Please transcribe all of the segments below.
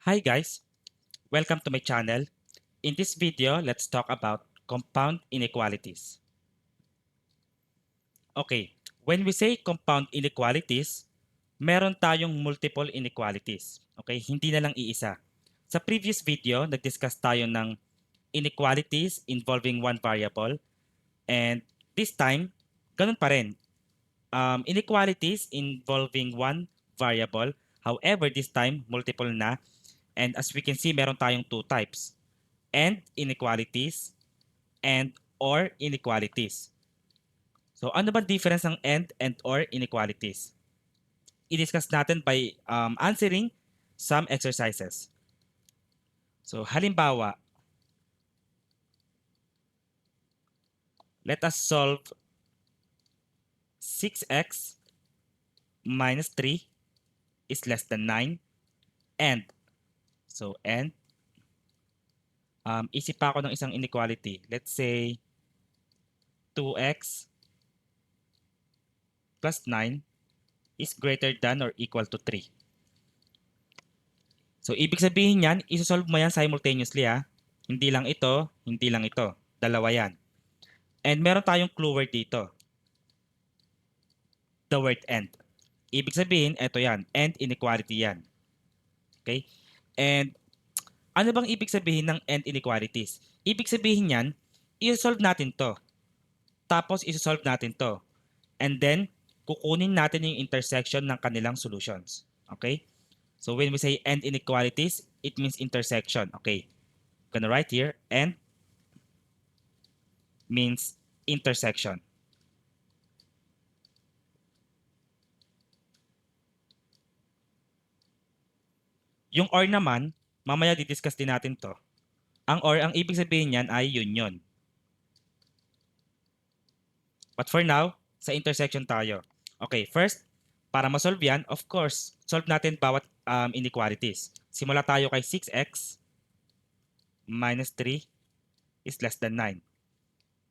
Hi guys, welcome to my channel. In this video, let's talk about compound inequalities. Okay, when we say compound inequalities, meron tayong multiple inequalities. Okay, hindi na lang iisa. Sa previous video, nag-discuss tayo ng inequalities involving one variable and this time, ganun pa rin. Inequalities involving one variable. However, this time, multiple na. And as we can see, meron tayong two types. And inequalities and or inequalities. So ano ba difference ng and or inequalities? I-discuss natin by answering some exercises. So halimbawa, let us solve 6x minus 3 is less than 9 and and isip pa ako ng isang inequality. Let's say 2x plus 9 is greater than or equal to 3. So, ibig sabihin yan, isosolve mo yan simultaneously ha. Hindi lang ito, hindi lang ito. Dalawa yan. And meron tayong clue word dito. The word and. Ibig sabihin, ito yan. And inequality yan. Okay? And ano bang ibig sabihin ng and inequalities? Ibig sabihin yan, isosolve natin to. Tapos isosolve natin to. And then, kukunin natin yung intersection ng kanilang solutions. Okay? So when we say and inequalities, it means intersection. Okay. I'm gonna write here and means intersection. Yung or naman, mamaya didiscuss din natin to. Ang ibig sabihin niyan ay union. But for now, sa intersection tayo. Okay, first, para ma-solve yan, of course, solve natin bawat inequalities. Simula tayo kay 6x minus 3 is less than 9.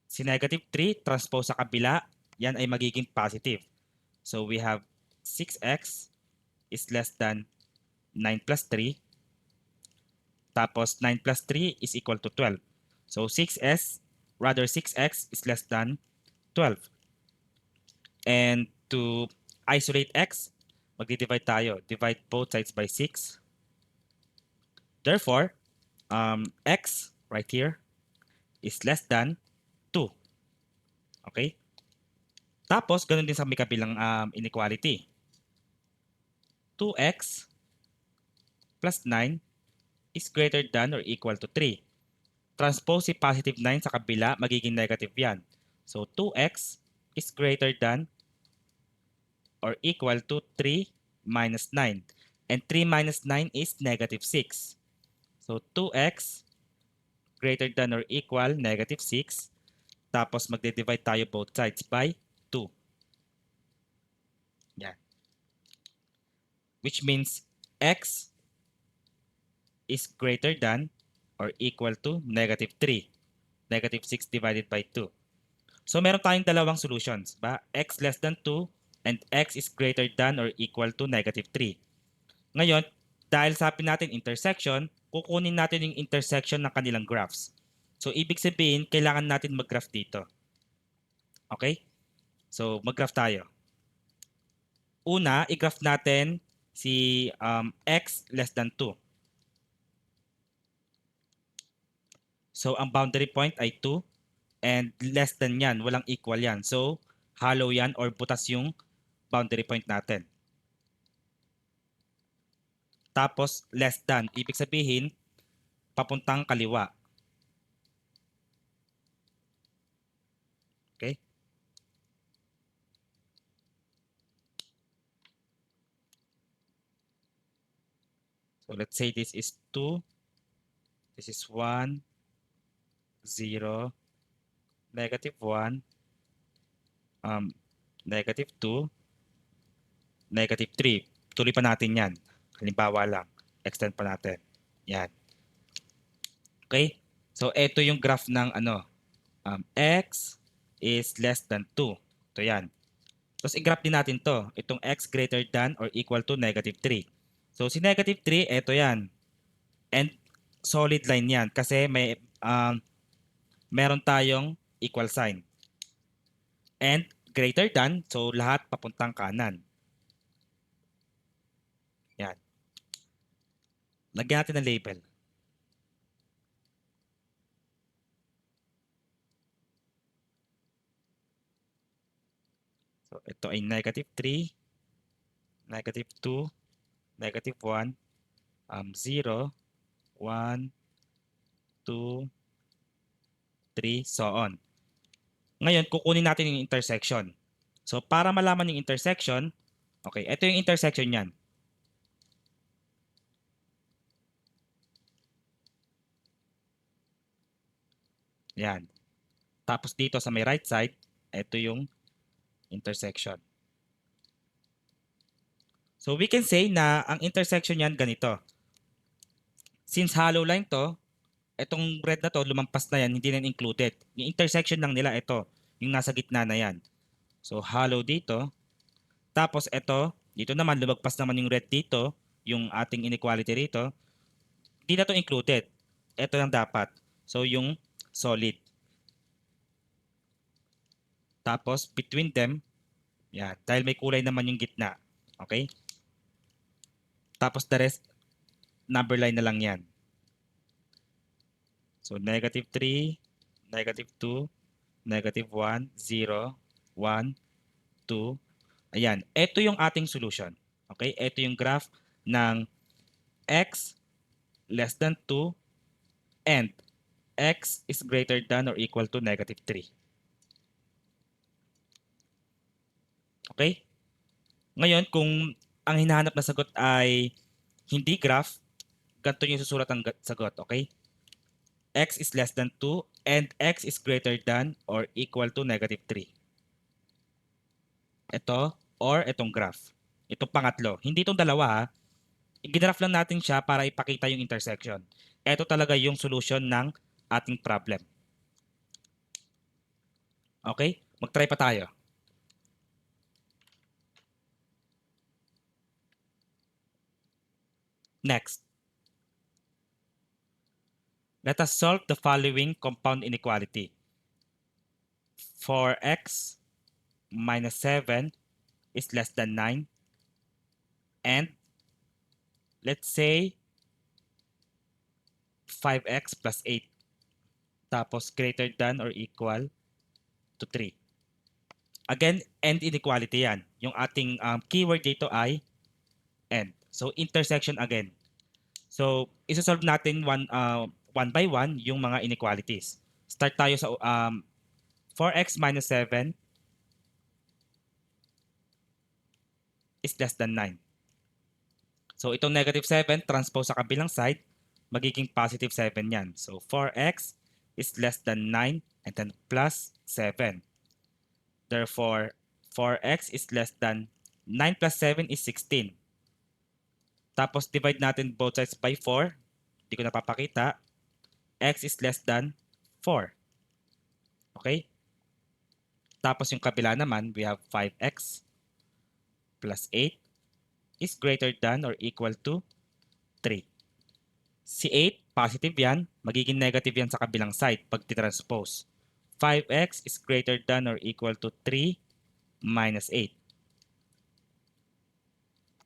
Si negative 3, transpose sa kabila, yan ay magiging positive. So we have 6x is less than 9 plus 3. Tapos 9 plus 3 is equal to 12. So 6x is less than 12. And to isolate x, magdi-divide tayo. Divide both sides by 6. Therefore, x right here is less than 2. Okay? Tapos, ganun din sa may kabilang inequality. 2x plus 9 is greater than or equal to 3. Transpose si positive 9 sa kabila, magiging negative yan. So 2x is greater than or equal to 3 minus 9. And 3 minus 9 is negative 6. So 2x greater than or equal negative 6. Tapos magde-divide tayo both sides by 2. Yan. Which means x is greater than or equal to negative 3. Negative 6 divided by 2. So meron tayong dalawang solutions, ba? X less than 2 and x is greater than or equal to negative 3. Ngayon, dahil sabi natin intersection, kukunin natin yung intersection ng kanilang graphs. So ibig sabihin, kailangan natin mag-graph dito. Okay? So mag-graph tayo. Una, i-graph natin si x less than 2. So ang boundary point ay 2 and less than yan, walang equal yan. So hollow yan or butas yung boundary point natin. Tapos less than, ibig sabihin papuntang kaliwa. Okay? So let's say this is 2, this is 1, 0, negative 1, negative 2, negative 3. Tuloy pa natin yan. Halimbawa lang. Extend pa natin. Yan. Okay? So, ito yung graph ng x is less than 2. Ito yan. Tapos, i-graph din natin to. Itong x greater than or equal to negative 3. So, si negative 3, ito yan. And solid line yan kasi meron tayong equal sign. And greater than, so lahat papuntang kanan. Yan. Lagyan natin ng label. So ito ay negative 3, negative 2, negative 1, 0, 1, 2, 3, so on. Ngayon, kukunin natin yung intersection. So para malaman yung intersection, okay, ito yung intersection niyan. Yan. Tapos dito sa may right side, ito yung intersection. So we can say na ang intersection niyan ganito. Since hollow line to, itong red na to, lumampas na yan, hindi na included. Yung intersection lang nila, ito, yung nasa gitna na yan. So hollow dito. Tapos ito, dito naman, lumagpas naman yung red dito, yung ating inequality rito. Hindi na to included. Ito lang dapat. So yung solid. Tapos between them, yan, dahil may kulay naman yung gitna. Okay? Tapos the rest, number line na lang yan. So negative 3, negative 2, negative 1, 0, 1, 2. Ayan, ito yung ating solution. Okay? Ito yung graph ng x less than 2 and x is greater than or equal to negative 3. Okay? Ngayon, kung ang hinahanap na sagot ay hindi graph, ganito yung susulat ang sagot. Okay? X is less than 2 and x is greater than or equal to negative 3. Ito or itong graph. Itong pangatlo. Hindi itong dalawa ha. Ginraph lang natin siya para ipakita yung intersection. Ito talaga yung solution ng ating problem. Okay? Mag-try pa tayo. Next. Let us solve the following compound inequality. 4x minus 7 is less than 9 and let's say 5x plus 8 tapos greater than or equal to 3. Again, end inequality yan. Yung ating keyword dito ay end. So intersection again. So isa-solve natin one by one yung mga inequalities. Start tayo sa 4x minus 7 is less than 9. So itong negative 7, transpose sa kabilang side, magiging positive 7 yan. So 4x is less than 9 and then plus 7. Therefore, 4x is less than 9 plus 7 is 16. Tapos divide natin both sides by 4. Hindi ko napapakita. X is less than 4. Okay? Tapos yung kabila naman, we have 5x plus 8 is greater than or equal to 3. Si 8, positive yan. Magiging negative yan sa kabilang side pag titranspose. 5x is greater than or equal to 3 minus 8.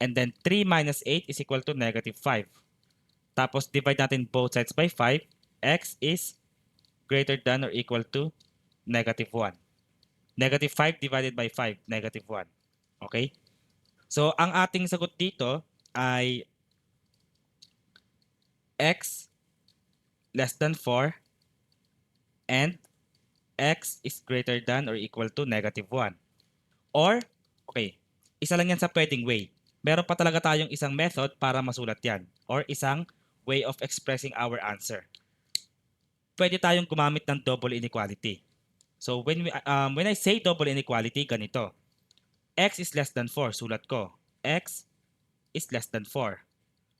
And then 3 minus 8 is equal to negative 5. Tapos divide natin both sides by 5. X is greater than or equal to negative 1. Negative 5 divided by 5, negative 1. Okay? So, ang ating sagot dito ay x less than 4 and x is greater than or equal to negative 1. Or, okay, isa lang yan sa pwedeng way. Meron pa talaga tayong isang method para masulat yan or isang way of expressing our answer. Pwede tayong gumamit ng double inequality. So when I say double inequality, ganito. X is less than 4, sulat ko. X is less than 4.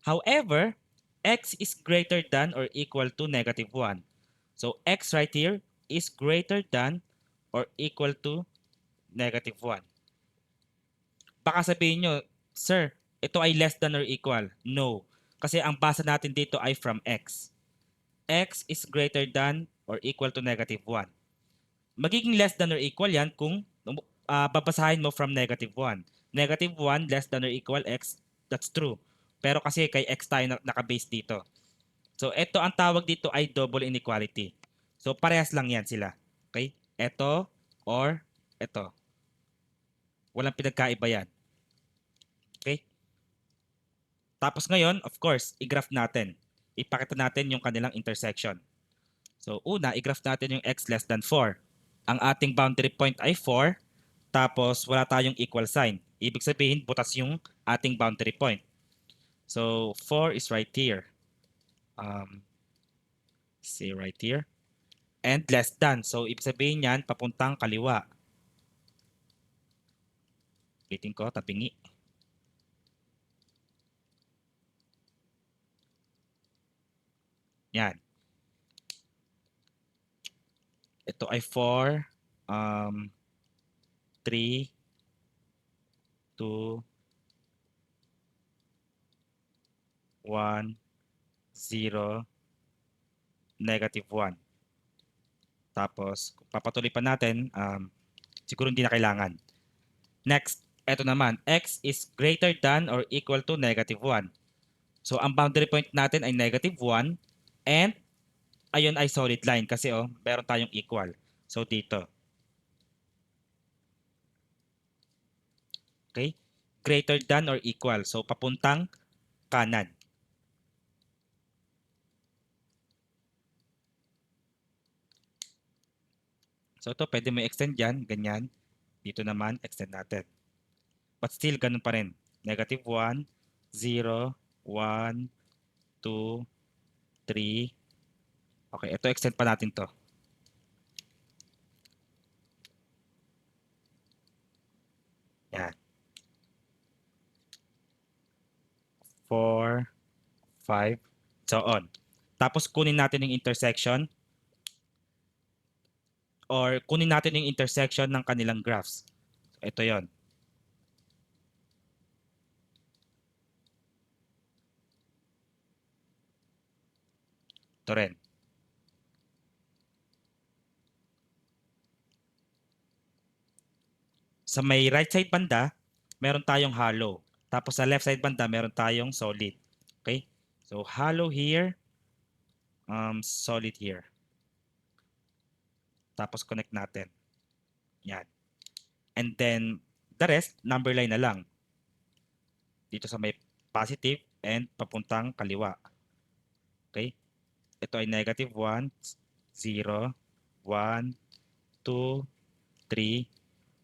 However, x is greater than or equal to negative 1. So x right here is greater than or equal to negative 1. Baka sabihin nyo, sir, ito ay less than or equal. No. Kasi ang basa natin dito ay from x. X is greater than or equal to -1. Magiging less than or equal yan kung babasahin mo from -1. -1 less than or equal x, that's true. Pero kasi kay x tayo nakabase dito. So ito ang tawag dito ay double inequality. So parehas lang yan sila. Okay? Ito or ito. Walang pinagkaiba yan. Okay? Tapos ngayon, of course, i-graph natin. Ipakita natin yung kanilang intersection. So una, i-graph natin yung x less than 4. Ang ating boundary point ay 4, tapos wala tayong equal sign. Ibig sabihin, butas yung ating boundary point. So 4 is right here. See right here. And less than. So ibig sabihin yan, papuntang kaliwa. Ulitin ko, tabingi. Yan. Ito ay 4, 3, 2, 1, 0, -1. Tapos, kung papatuloy pa natin, siguro hindi na kailangan. Next, ito naman, x is greater than or equal to -1. So, ang boundary point natin ay -1 and ayun ay solid line kasi meron tayong equal. So, dito. Okay? Greater than or equal. So, papuntang kanan. So, ito pwede mo extend yan, ganyan. Dito naman, extend natin. But still, ganun pa rin. -1, 0, 1, 2, 3. Okay, ito extend pa natin to. Yan. 4, 5, so on. Tapos kunin natin yung intersection or kunin natin yung intersection ng kanilang graphs. Ito yon. Ito rin. Sa may right side banda, meron tayong hollow. Tapos sa left side banda, meron tayong solid. Okay? So hollow here, solid here. Tapos connect natin. Yan. And then, the rest, number line na lang. Dito sa may positive and papuntang kaliwa. Okay? Ito ay -1, 0, 1, 2, 3,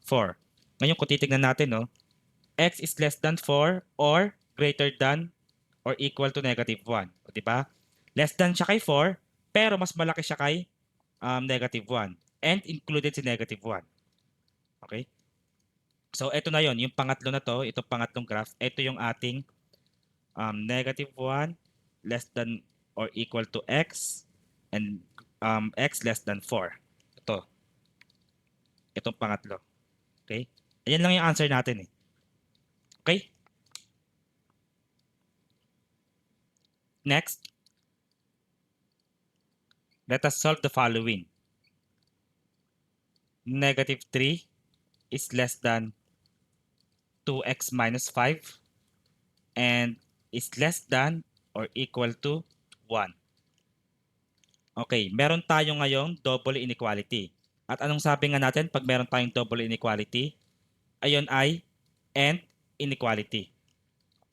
4. Ngayon kung titignan natin, x is less than 4 or greater than or equal to -1. O, diba? Less than siya kay 4, pero mas malaki siya kay -1. And included si -1. Okay? So, ito na yon, yung pangatlo na to, itong pangatlong graph, ito yung ating -1 less than or equal to x and x less than 4. Ito. Itong pangatlo. Okay? Ayan lang yung answer natin eh. Okay? Next, let us solve the following. -3 is less than 2x minus 5 and is less than or equal to 1. Okay, meron tayo ngayong double inequality. At anong sabi nga natin pag meron tayong double inequality? Ayun ay end inequality.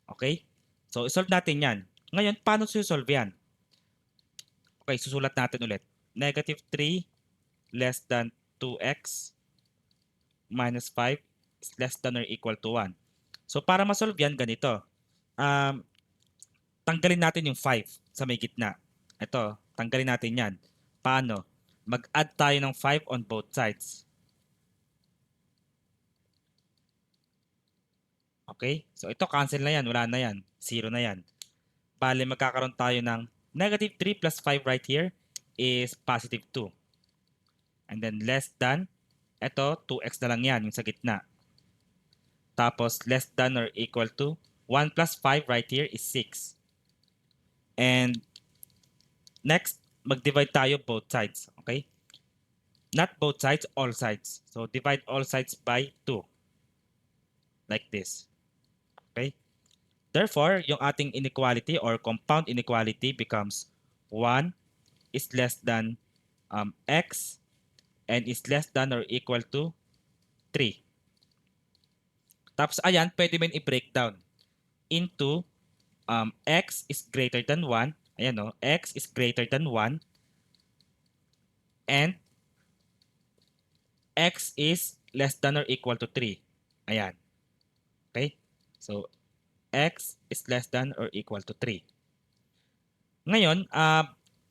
Okay? So, isolve natin yan. Ngayon, paano susolve yan? Okay, susulat natin ulit. -3 less than 2x minus 5 is less than or equal to 1. So, para masolve yan, ganito. Tanggalin natin yung 5 sa may gitna. Ito, tanggalin natin yan. Paano? Mag-add tayo ng 5 on both sides. Okay? So, ito cancel na yan. Wala na yan. 0 na yan. Bale, magkakaroon tayo ng -3 plus 5 right here is +2. And then less than, ito 2x na lang yan, yung sa gitna. Tapos less than or equal to 1 plus 5 right here is 6. And next, mag-divide tayo both sides. Okay? Not both sides, all sides. So divide all sides by 2. Like this. Okay? Therefore, yung ating inequality or compound inequality becomes 1 is less than x and is less than or equal to 3. Tapos ayan, pwede mo i-breakdown into x is greater than 1. Ayan no, x is greater than 1 and x is less than or equal to 3. Ayan. Okay? So, x is less than or equal to 3. Ngayon,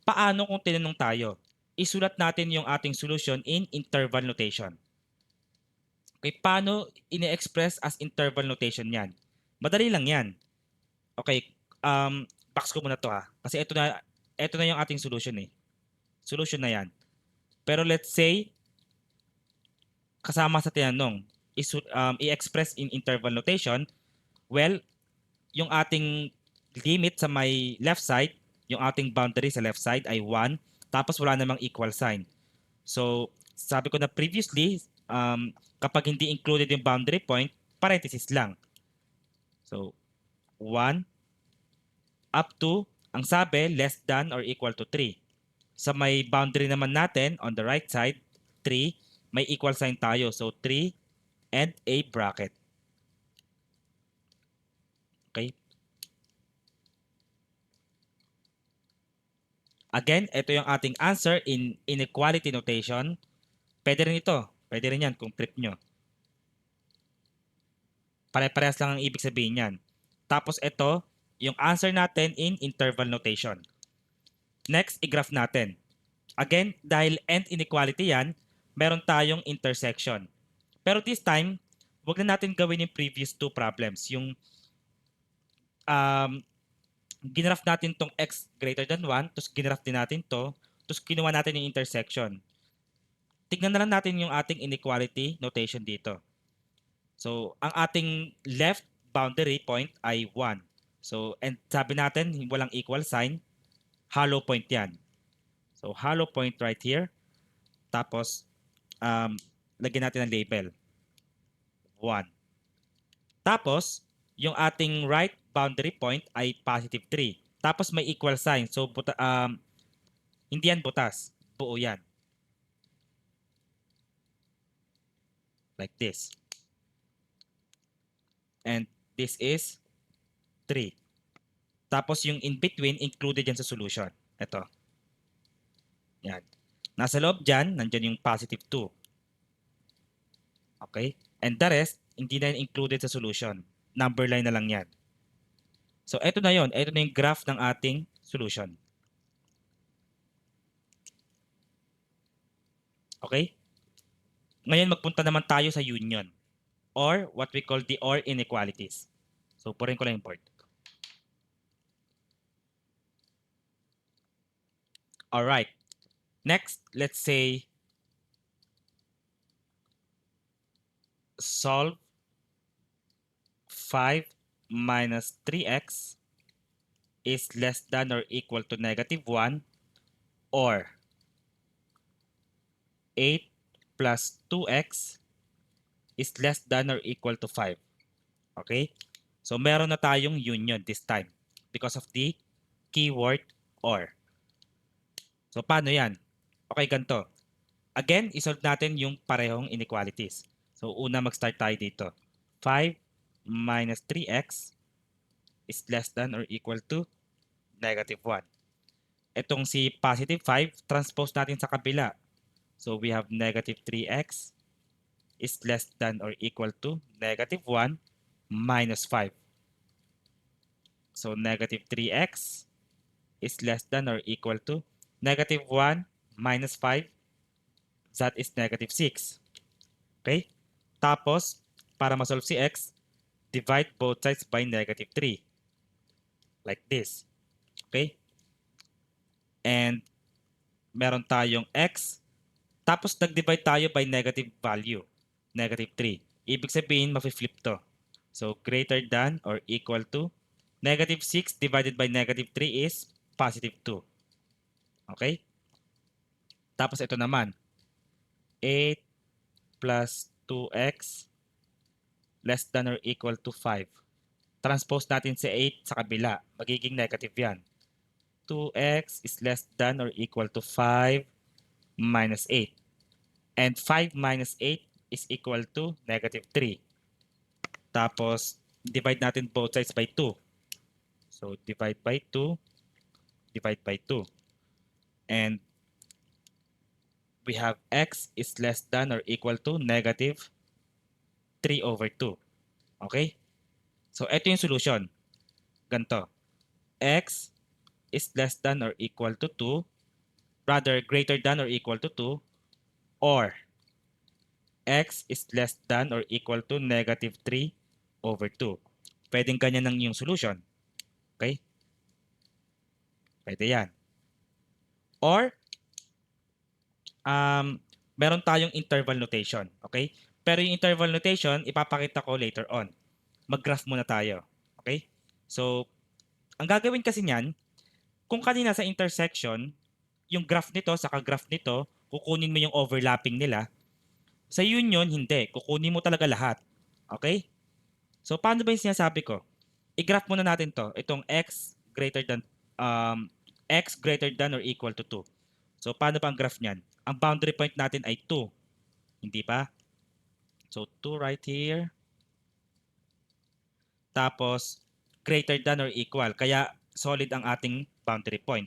paano kung tinanong tayo? Isulat natin yung ating solution in interval notation. Okay, paano ini-express as interval notation yan? Madali lang yan. Okay, box ko muna to ha. Kasi ito na yung ating solution eh. Solution na yan. Pero let's say, kasama sa tinanong, i-express in interval notation, well, yung ating limit sa may left side, yung ating boundary sa left side ay 1, tapos wala namang equal sign. So, sabi ko na previously, kapag hindi included yung boundary point, parenthesis lang. So, 1 up to, ang sabi, less than or equal to 3. Sa may boundary naman natin, on the right side, 3, may equal sign tayo. So, 3 and a bracket. Okay? Again, ito yung ating answer in inequality notation. Pwede rin ito. Pwede rin yan kung trip nyo. Pare-parehas lang ang ibig sabihin yan. Tapos ito, yung answer natin in interval notation. Next, i-graph natin. Again, dahil end inequality yan, meron tayong intersection. Pero this time, wag na natin gawin yung previous two problems. Yung ginraph natin tong x greater than 1, tapos ginraph din natin to, tapos kinuha natin yung intersection. Tignan na lang natin yung ating inequality notation dito. So, ang ating left boundary point ay 1. So, and sabi natin, walang equal sign, hollow point yan. So, hollow point right here. Tapos, lagyan natin ng label. 1. Tapos, yung ating right boundary point ay positive 3. Tapos may equal sign. So, hindi yan butas. Buo yan. Like this. And this is 3. Tapos yung in between, included yan sa solution. Ito. Yan. Nasa loob dyan, nandyan yung positive 2. Okay? And the rest, hindi na included sa solution. Number line na lang yan. So, ito na yon. Ito na yung graph ng ating solution. Okay? Ngayon, magpunta naman tayo sa union or what we call the OR inequalities. So, purin ko lang yung board. Alright. Next, let's say solve 5 minus 3x is less than or equal to negative 1 or 8 plus 2x is less than or equal to 5. Okay? So, meron na tayong union this time because of the keyword OR. So, paano yan? Okay, ganito. Again, isolve natin yung parehong inequalities. So, una mag-start tayo dito. 5 minus 3x is less than or equal to negative 1. Itong si positive 5, transpose natin sa kabila. So, we have negative 3x is less than or equal to negative 1 minus 5. So, negative 3x is less than or equal to negative 1 minus 5. That is negative 6. Okay? Tapos, para masolve si x, divide both sides by negative 3. Like this. Okay? And meron tayong x. Tapos, nag-divide tayo by negative value. Negative 3. Ibig sabihin, mafi-flip to. So, greater than or equal to negative 6 divided by negative 3 is positive 2. Okay? Tapos ito naman, 8 plus 2x less than or equal to 5. Transpose natin si 8 sa kabila. Magiging negative yan. 2x is less than or equal to 5 minus 8. And 5 minus 8 is equal to negative 3. Tapos, divide natin both sides by 2. So, divide by 2, divide by 2. And we have x is less than or equal to negative 3 over 2. Okay? So, ito yung solution. Ganito. X is less than or equal to 2, rather greater than or equal to 2, or x is less than or equal to negative 3 over 2. Pwedeng ganyan ng yung solution. Okay? Pwede yan. Or, meron tayong interval notation. Okay? Pero yung interval notation, ipapakita ko later on. Mag-graph muna tayo. Okay? So, ang gagawin kasi niyan, kung kanina sa intersection, yung graph nito sa graph nito, kukunin mo yung overlapping nila. Sa union, hindi. Kukunin mo talaga lahat. Okay? So, paano ba yung sinasabi ko? I-graph muna natin to. Itong x greater than or equal to 2. So, paano pa ang graph niyan? Ang boundary point natin ay 2. Hindi pa? So, 2 right here. Tapos, greater than or equal. Kaya, solid ang ating boundary point.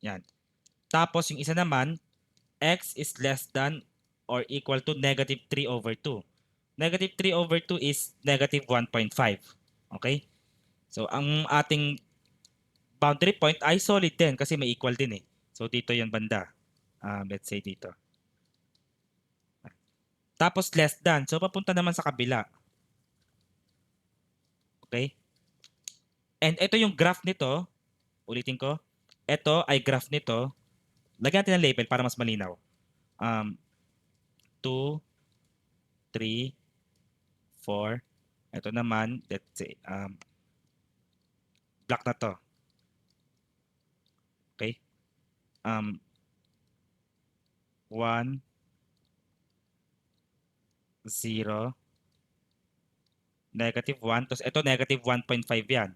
Yan. Tapos, yung isa naman, x is less than or equal to negative 3 over 2. Negative 3 over 2 is negative 1.5. Okay? So, ang ating boundary point ay solid din kasi may equal din eh. So, dito yung banda. Let's say dito. Tapos, less than. So, papunta naman sa kabila. Okay? And ito yung graph nito. Ulitin ko. Ito ay graph nito. Lagyan natin ng label para mas malinaw. 2, 3, 4. Ito naman, let's say, black na to. Okay? 1, 0, negative 1. Tapos ito, negative 1.5 yan.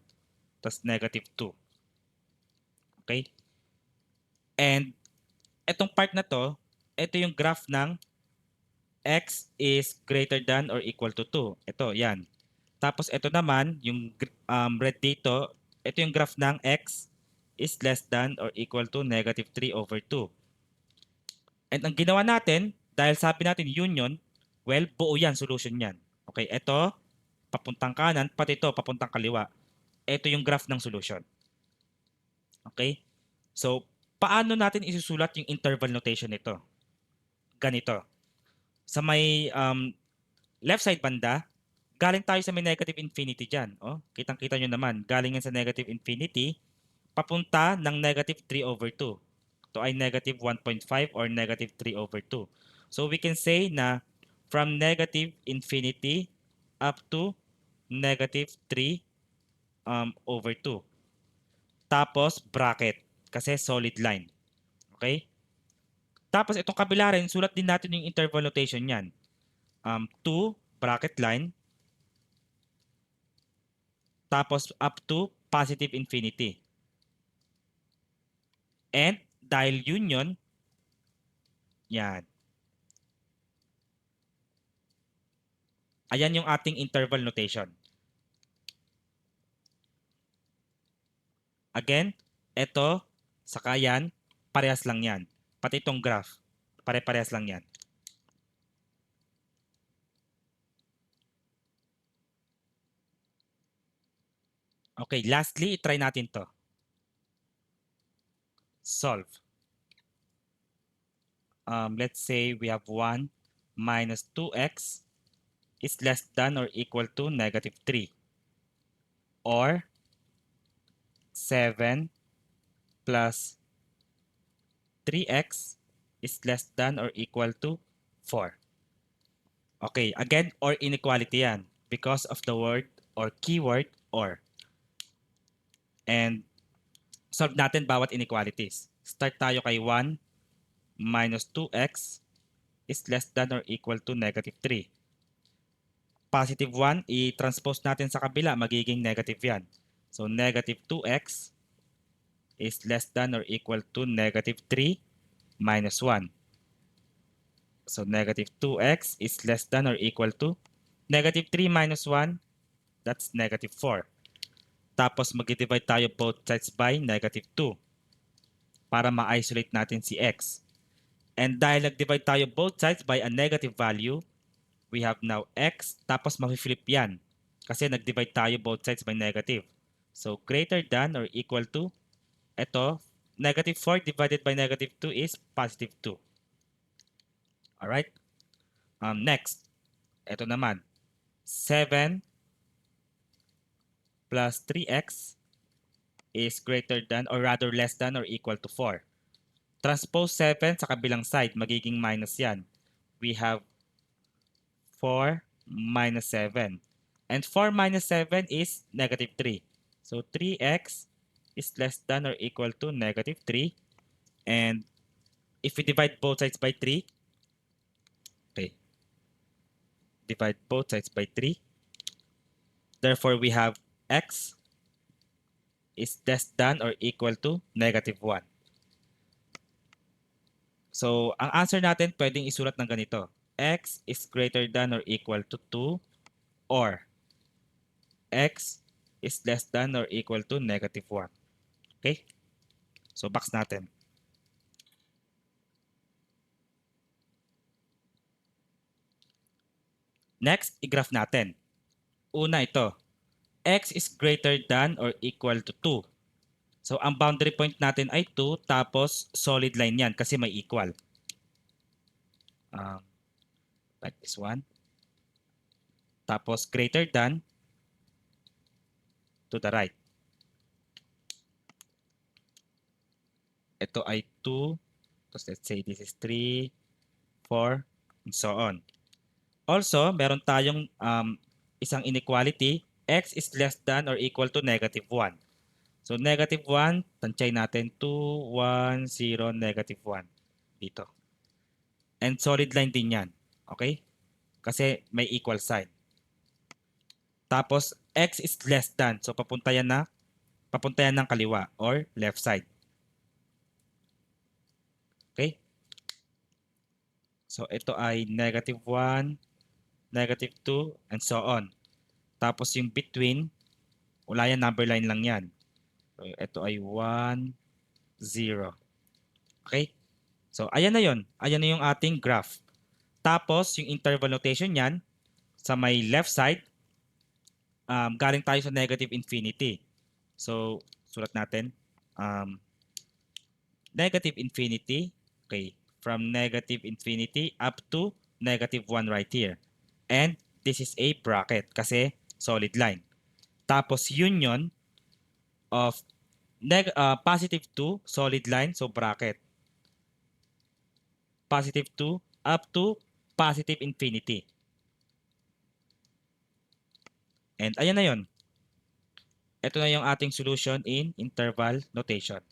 Tapos negative 2. Okay? And itong part na to, ito yung graph ng x is greater than or equal to 2. Ito, yan. Tapos ito naman, yung red dito, ito yung graph ng x is less than or equal to negative 3 over 2. And ang ginawa natin, dahil sabi natin union, well, buo yan, solution yan. Okay, ito, papuntang kanan, pati ito, papuntang kaliwa. Ito yung graph ng solution. Okay? So, paano natin isusulat yung interval notation nito? Ganito. Sa may left side banda, galing tayo sa may negative infinity dyan. Oh, kitang-kita nyo naman, galing yan sa negative infinity, papunta ng negative 3 over 2. Ito ay negative 1.5 or negative 3 over 2. So we can say na from negative infinity up to negative 3 over 2. Tapos bracket kasi solid line. Okay? Tapos itong kabila rin, sulat din natin yung interval notation niyan. 2 bracket line tapos up to positive infinity. And dahil union, yan. Ayan yung ating interval notation. Again, ito, saka yan, parehas lang yan. Pati itong graph, pare-parehas lang yan. Okay, lastly, try natin to. Solve. Let's say we have 1 minus 2x is less than or equal to negative 3. Or 7 plus 3x is less than or equal to 4. Okay, again, or inequality yan because of the word or keyword or. And solve natin bawat inequalities. Start tayo kay 1 minus 2x is less than or equal to negative 3. Positive 1, i-transpose natin sa kabila, magiging negative yan. So negative 2x is less than or equal to negative 3 minus 1. So negative 2x is less than or equal to negative 3 minus 1, that's negative 4. Tapos mag-divide tayo both sides by negative 2 para ma-isolate natin si x. And dahil nag-divide tayo both sides by a negative value, we have now x, tapos ma-flip yan. Kasi nag-divide tayo both sides by negative. So greater than or equal to, ito, negative 4 divided by negative 2 is positive 2. Alright? Next, ito naman, 7 plus 3x is greater than or rather less than or equal to 4. Transpose 7 sa kabilang side, magiging minus yan. We have 4 minus 7. And 4 minus 7 is negative 3. So 3x is less than or equal to negative 3. And if we divide both sides by 3, okay, divide both sides by 3. Therefore, we have x is less than or equal to negative 1. So, ang answer natin pwedeng isulat ng ganito. X is greater than or equal to 2 or x is less than or equal to negative 1. Okay? So, box natin. Next, i-graph natin. Una ito, x is greater than or equal to 2. So, ang boundary point natin ay 2, tapos solid line yan kasi may equal. Like this one. Tapos greater than to the right. Ito ay 2. Tapos let's say this is 3, 4, and so on. Also, meron tayong isang inequality. X is less than or equal to negative 1. So, negative 1, tansay natin 2, 1, 0, negative 1. Dito. And solid line din yan. Okay? Kasi may equal sign. Tapos, x is less than. So, papunta yan ng kaliwa or left side. Okay? So, ito ay negative 1, negative 2, and so on. Tapos, yung between, wala yan, number line lang yan. So, ito ay 1, 0. Okay? So, ayan na yun. Ayan na yung ating graph. Tapos, yung interval notation yan, sa may left side, galing tayo sa negative infinity. So, sulat natin. Negative infinity. Okay. From negative infinity up to negative 1 right here. And this is a bracket kasi solid line. Tapos, union of positive 2, solid line, so bracket. Positive 2 up to positive infinity. And ayan na yun. Ito na yung ating solution in interval notation.